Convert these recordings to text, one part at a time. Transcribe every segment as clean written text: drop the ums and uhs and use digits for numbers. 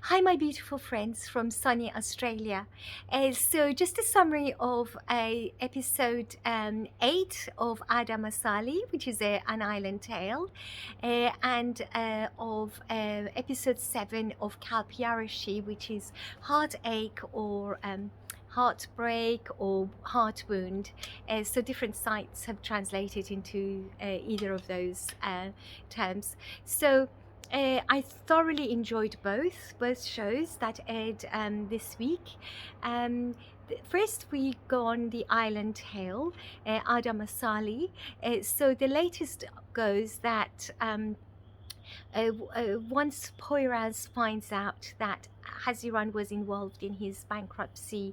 Hi, my beautiful friends from sunny Australia. So, just a summary of episode 8 of Masali, which is an island tale, and of episode 7 of Kalp Yaraşi, which is heartache or heartbreak or heart wound. So different sites have translated into either of those terms. So I thoroughly enjoyed both shows that aired this week. First, we go on the island tale, Masali. So the latest goes that once Poyraz finds out that Haziran was involved in his bankruptcy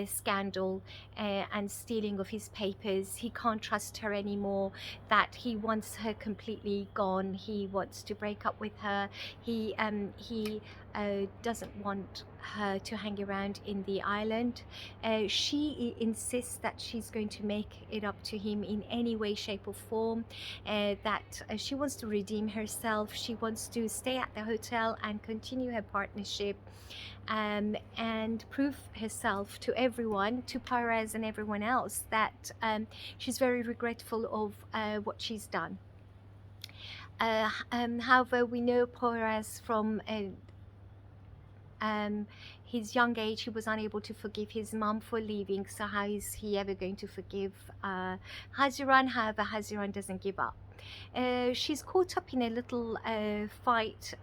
scandal and stealing of his papers, he can't trust her anymore, that he wants her completely gone, he wants to break up with her, he doesn't want her to hang around in the island. She insists that she's going to make it up to him in any way, shape or form, that she wants to redeem herself, she wants to stay at the hotel and continue her partnership, and prove herself to everyone, to Perez and everyone else, that she's very regretful of what she's done. However, we know Perez from his young age. He was unable to forgive his mom for leaving, so how is he ever going to forgive Haziran? However, Haziran doesn't give up. She's caught up in a little fight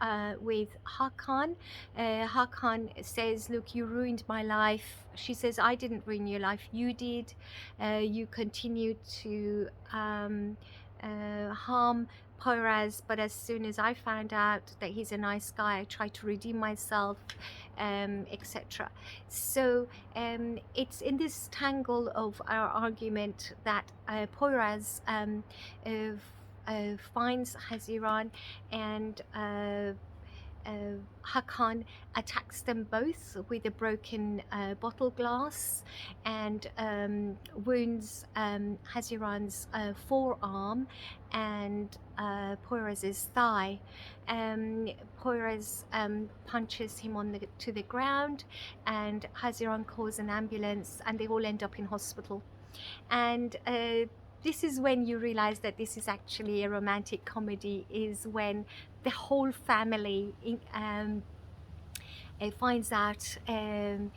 with Hakan. Hakan says, look, you ruined my life. She says, I didn't ruin your life, you did. You continued to harm Poyraz, but as soon as I found out that he's a nice guy, I tried to redeem myself, etc. So it's in this tangle of our argument that Poyraz finds Haziran, and Hakan attacks them both with a broken bottle glass and wounds Haziran's forearm and Poyraz's thigh. Poyraz punches him to the ground, and Haziran calls an ambulance, and they all end up in hospital. And this is when you realize that this is actually a romantic comedy, is when the whole family finds out, the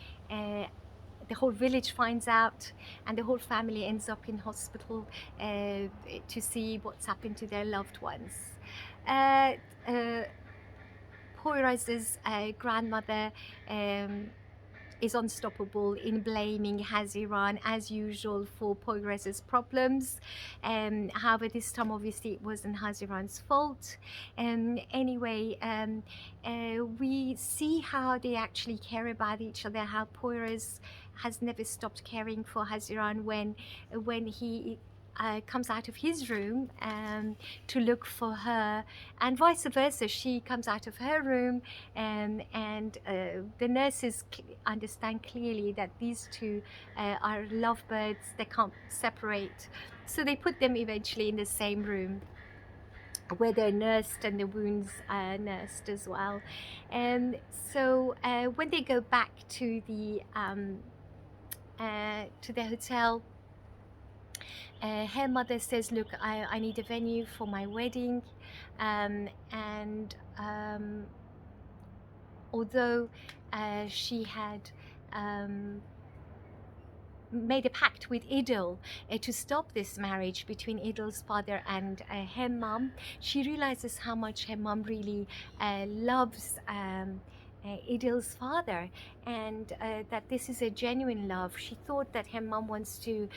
whole village finds out, and the whole family ends up in hospital to see what's happened to their loved ones. Poyraz's grandmother is unstoppable in blaming Haziran as usual for Poyraz's problems. However, this time obviously it wasn't Haziran's fault. Anyway, we see how they actually care about each other, how Poyraz has never stopped caring for Haziran when he comes out of his room to look for her, and vice versa. She comes out of her room, and the nurses understand clearly that these two are lovebirds. They can't separate, so they put them eventually in the same room where they're nursed and the wounds are nursed as well. And so when they go back to the hotel, her mother says, look, I need a venue for my wedding, and although she had made a pact with Idil to stop this marriage between Idil's father and her mom, she realizes how much her mom really loves Idil's father, and that this is a genuine love. She thought that her mom wants to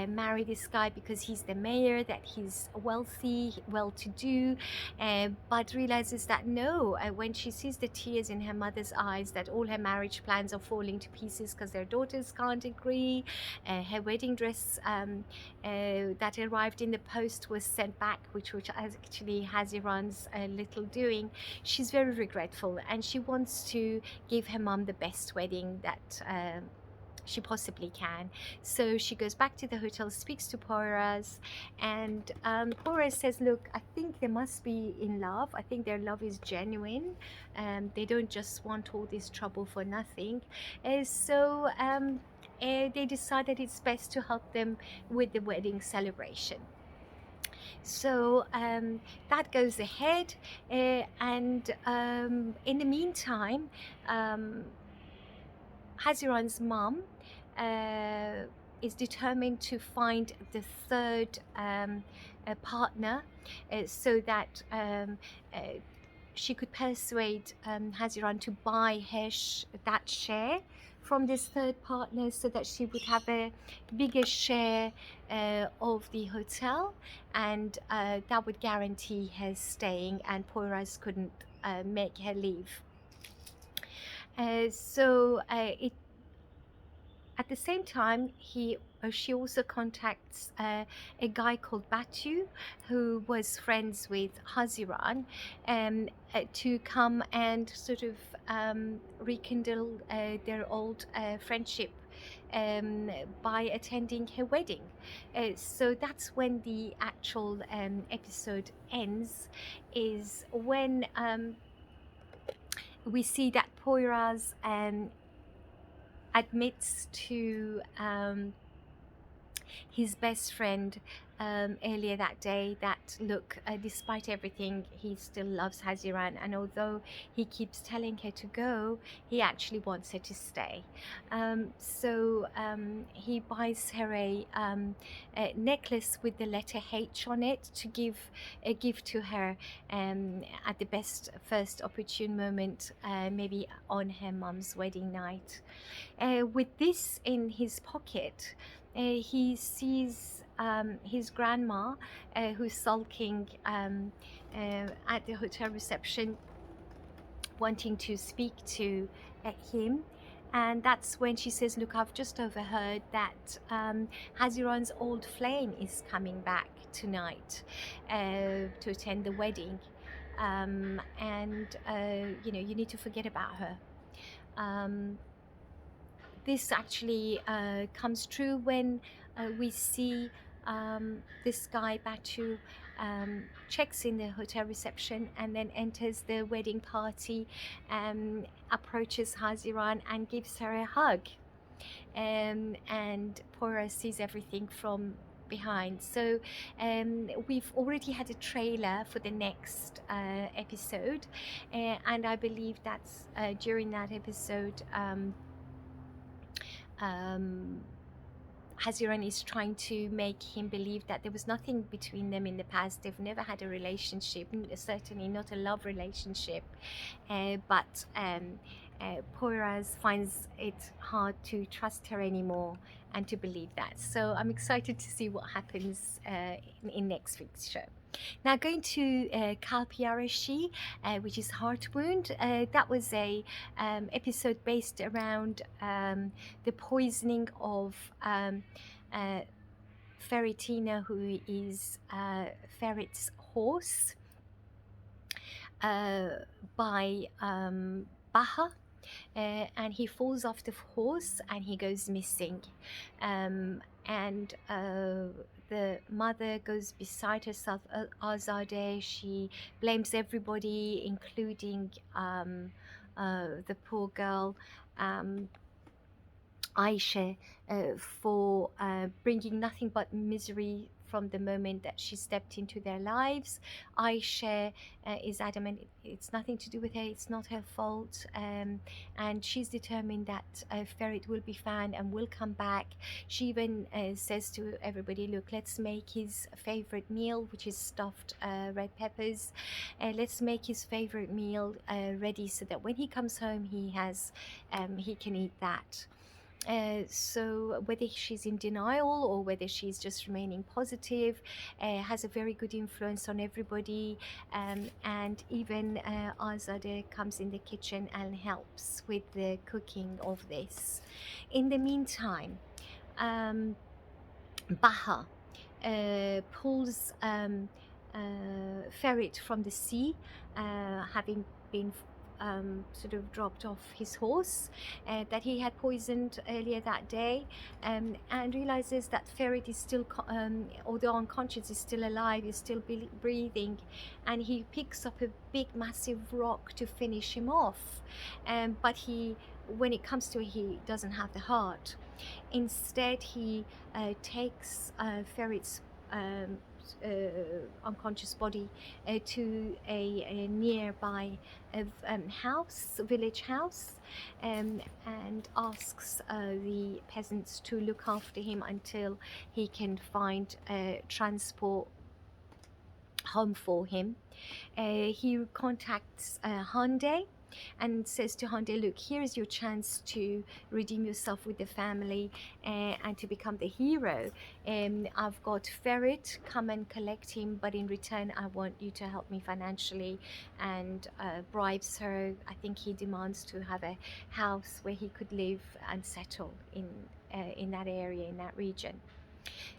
marry this guy because he's the mayor, that he's wealthy, well-to-do, but realizes that no, when she sees the tears in her mother's eyes, that all her marriage plans are falling to pieces because their daughters can't agree. Her wedding dress that arrived in the post was sent back, which actually Haziran's little doing. She's very regretful, and she wants to give her mom the best wedding that she possibly can. So she goes back to the hotel, speaks to Poyraz, and Poyraz says, look, I think they must be in love. I think their love is genuine. They don't just want all this trouble for nothing. They decide that it's best to help them with the wedding celebration. So that goes ahead, and in the meantime, Haziran's mom is determined to find the third partner, so that she could persuade Haziran to buy that share from this third partner, so that she would have a bigger share of the hotel, and that would guarantee her staying, and Poyraz couldn't make her leave. At the same time, she also contacts a guy called Batu, who was friends with Haziran, to come and sort of rekindle their old friendship by attending her wedding. So that's when the actual episode ends, is when we see that Poyraz admits to his best friend earlier that day that, look, despite everything, he still loves Haziran, and although he keeps telling her to go, he actually wants her to stay. So he buys her a necklace with the letter H on it to give to her at the first opportune moment, maybe on her mum's wedding night. With this in his pocket, he sees his grandma, who's sulking at the hotel reception, wanting to speak to him. And that's when she says, look, I've just overheard that Haziran's old flame is coming back tonight to attend the wedding, and you need to forget about her. This actually comes true when we see this guy Batu checks in the hotel reception and then enters the wedding party, approaches Haziran and gives her a hug, and Poyraz sees everything from behind. So we've already had a trailer for the next episode, and I believe that's during that episode Haziran is trying to make him believe that there was nothing between them in the past. They've never had a relationship, certainly not a love relationship, but Poyraz finds it hard to trust her anymore and to believe that. So I'm excited to see what happens in next week's show. Now, going to Kalp Yaraşi, which is Heart Wound. That was a episode based around the poisoning of Ferretina, who is Ferret's horse, by Baha. And he falls off the horse and he goes missing, and the mother goes beside herself, Azadeh. She blames everybody, including the poor girl Aisha, for bringing nothing but misery from the moment that she stepped into their lives. Aisha is adamant it's nothing to do with her, it's not her fault, and she's determined that Ferret will be found and will come back. She even says to everybody, look, let's make his favorite meal, which is stuffed red peppers. Let's make his favorite meal ready, so that when he comes home he can eat that. So whether she's in denial or whether she's just remaining positive, has a very good influence on everybody, and even Azadeh comes in the kitchen and helps with the cooking of this. In the meantime, Baha pulls Ferret from the sea, having been sort of dropped off his horse that he had poisoned earlier that day, and realizes that Ferret is still, although unconscious, is still alive, is still breathing, and he picks up a big massive rock to finish him off, but when it comes to it, he doesn't have the heart. Instead, he takes Ferret's unconscious body to a nearby village house, and asks the peasants to look after him until he can find transport home for him. He contacts Hande and says to Hande, look, here is your chance to redeem yourself with the family and to become the hero. I've got Ferret, come and collect him, but in return I want you to help me financially, and bribes her. I think he demands to have a house where he could live and settle in that area, in that region.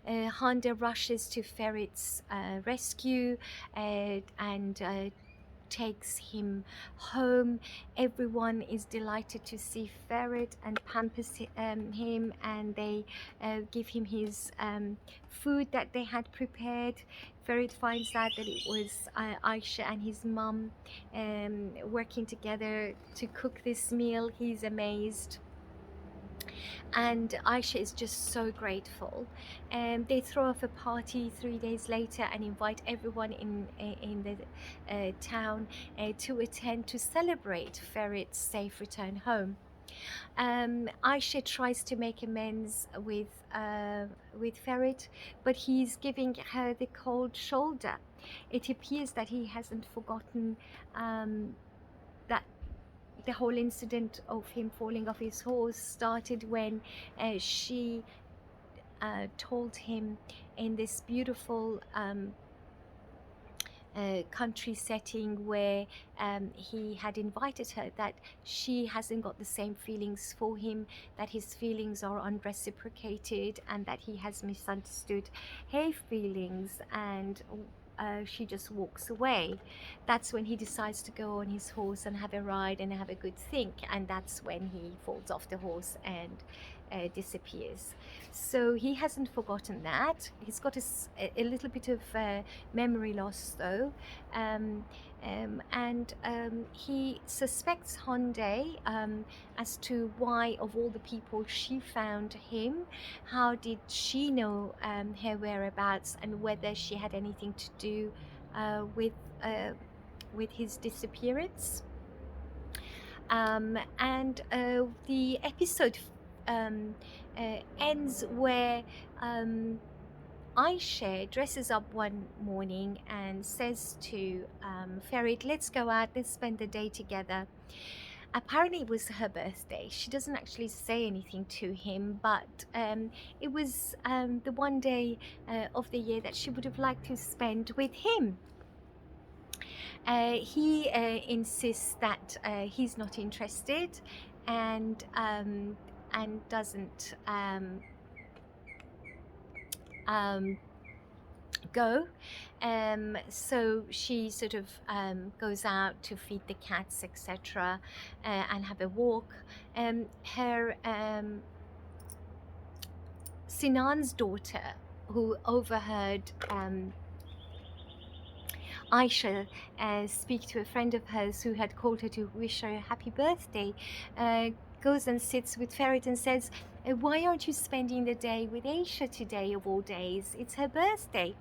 Hande rushes to Ferret's rescue and takes him home. Everyone is delighted to see Ferret and pampers him, and they give him his food that they had prepared. Ferret finds out that it was Aisha and his mum working together to cook this meal. He's amazed, and Aisha is just so grateful. They throw off a party 3 days later and invite everyone in the town to attend, to celebrate Ferret's safe return home. Aisha tries to make amends with Ferret, but he's giving her the cold shoulder. It appears that he hasn't forgotten that the whole incident of him falling off his horse started when she told him in this beautiful country setting where he had invited her, that she hasn't got the same feelings for him, that his feelings are unreciprocated, and that he has misunderstood her feelings, and she just walks away. That's when he decides to go on his horse and have a ride and have a good think, and that's when he falls off the horse and disappears. So he hasn't forgotten that. He's got a little bit of memory loss though, and he suspects Hande as to why, of all the people, she found him. How did she know her whereabouts, and whether she had anything to do with his disappearance. And the episode ends where Aisha dresses up one morning and says to Ferret, let's go out, let's spend the day together. Apparently it was her birthday. She doesn't actually say anything to him, but it was the one day of the year that she would have liked to spend with him. He insists that he's not interested, and doesn't go. So she sort of goes out to feed the cats, etc., and have a walk. Her Sinan's daughter, who overheard Aisha speak to a friend of hers who had called her to wish her a happy birthday, goes and sits with Ferret and says, why aren't you spending the day with Aisha today, of all days? It's her birthday.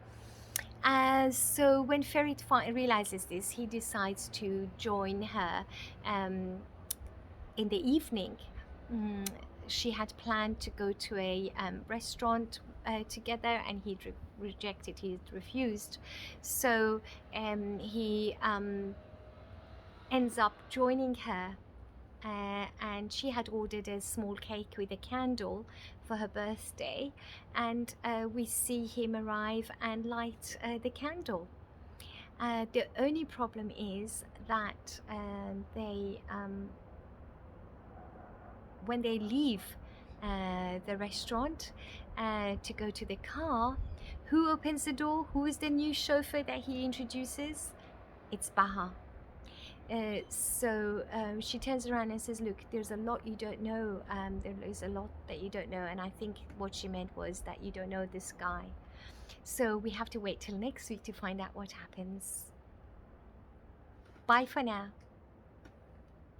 So when Ferret realizes this, he decides to join her in the evening. She had planned to go to a restaurant together, and he rejected, he refused. So he ends up joining her, and she had ordered a small cake with a candle for her birthday, and we see him arrive and light the candle. The only problem is that when they leave the restaurant to go to the car, who opens the door? Who is the new chauffeur that he introduces? It's Baha. She turns around and says, look, there's a lot you don't know. There is a lot that you don't know. And I think what she meant was that you don't know this guy. So we have to wait till next week to find out what happens. Bye for now.